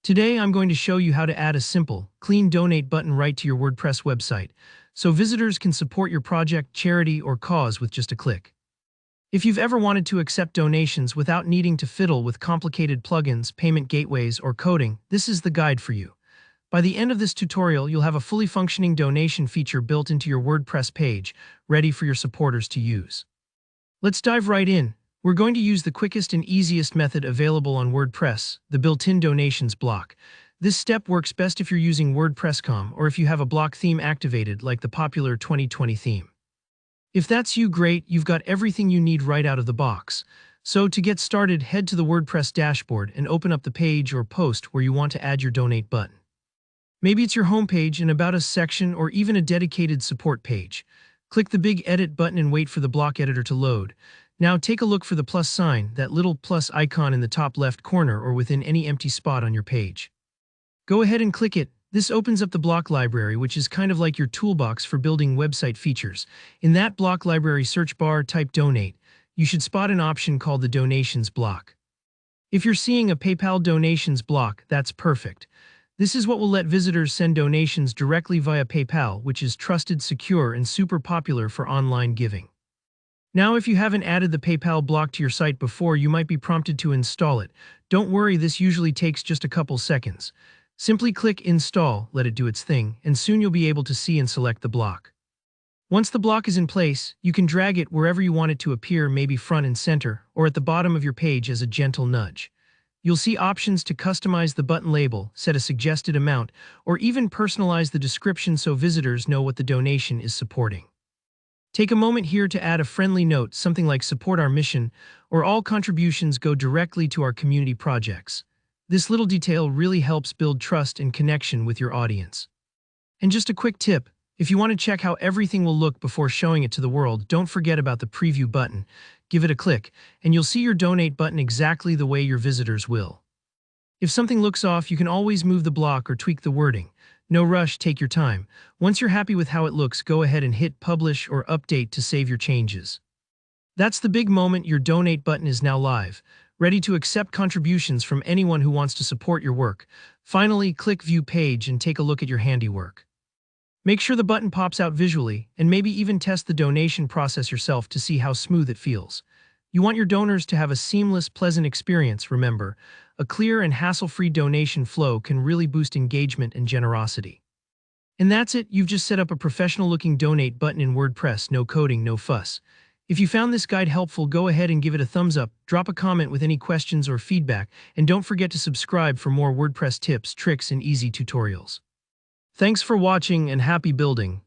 Today I'm going to show you how to add a simple, clean donate button right to your WordPress website, so visitors can support your project, charity, or cause with just a click. If you've ever wanted to accept donations without needing to fiddle with complicated plugins, payment gateways, or coding, this is the guide for you. By the end of this tutorial, you'll have a fully functioning donation feature built into your WordPress page, ready for your supporters to use. Let's dive right in. We're going to use the quickest and easiest method available on WordPress, the built-in donations block. This step works best if you're using WordPress.com or if you have a block theme activated like the popular 2020 theme. If that's you, great, you've got everything you need right out of the box. So to get started, head to the WordPress dashboard and open up the page or post where you want to add your donate button. Maybe it's your homepage, an About Us section, or even a dedicated support page. Click the big Edit button and wait for the block editor to load. Now take a look for the plus sign, that little plus icon in the top left corner or within any empty spot on your page. Go ahead and click it. This opens up the block library, which is kind of like your toolbox for building website features. In that block library search bar, type Donate. You should spot an option called the Donations block. If you're seeing a PayPal donations block, that's perfect. This is what will let visitors send donations directly via PayPal, which is trusted, secure, and super popular for online giving. Now, if you haven't added the PayPal block to your site before, you might be prompted to install it. Don't worry, this usually takes just a couple seconds. Simply click Install, let it do its thing, and soon you'll be able to see and select the block. Once the block is in place, you can drag it wherever you want it to appear, maybe front and center, or at the bottom of your page as a gentle nudge. You'll see options to customize the button label, set a suggested amount, or even personalize the description so visitors know what the donation is supporting. Take a moment here to add a friendly note, something like "Support our mission," or "All contributions go directly to our community projects." This little detail really helps build trust and connection with your audience. And just a quick tip, if you want to check how everything will look before showing it to the world, don't forget about the preview button. Give it a click, and you'll see your donate button exactly the way your visitors will. If something looks off, you can always move the block or tweak the wording. No rush, take your time. Once you're happy with how it looks, go ahead and hit Publish or Update to save your changes. That's the big moment. Your donate button is now live, ready to accept contributions from anyone who wants to support your work. Finally, click View Page and take a look at your handiwork. Make sure the button pops out visually, and maybe even test the donation process yourself to see how smooth it feels. You want your donors to have a seamless, pleasant experience, remember. A clear and hassle-free donation flow can really boost engagement and generosity. And that's it, you've just set up a professional-looking donate button in WordPress, no coding, no fuss. If you found this guide helpful, go ahead and give it a thumbs up, drop a comment with any questions or feedback, and don't forget to subscribe for more WordPress tips, tricks, and easy tutorials. Thanks for watching and happy building.